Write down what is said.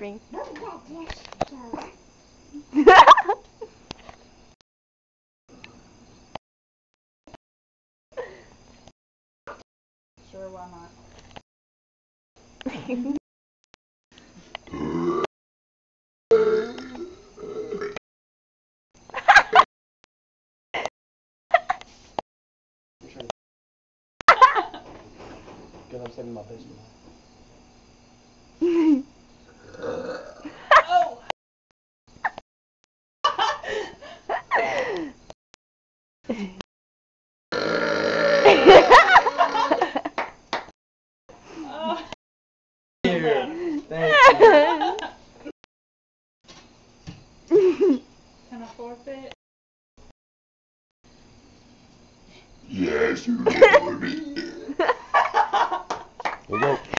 burping. Sure, why not? Because I'm saving my basement. Oh! Here. Thank you. Can I forfeit? Yes, you can.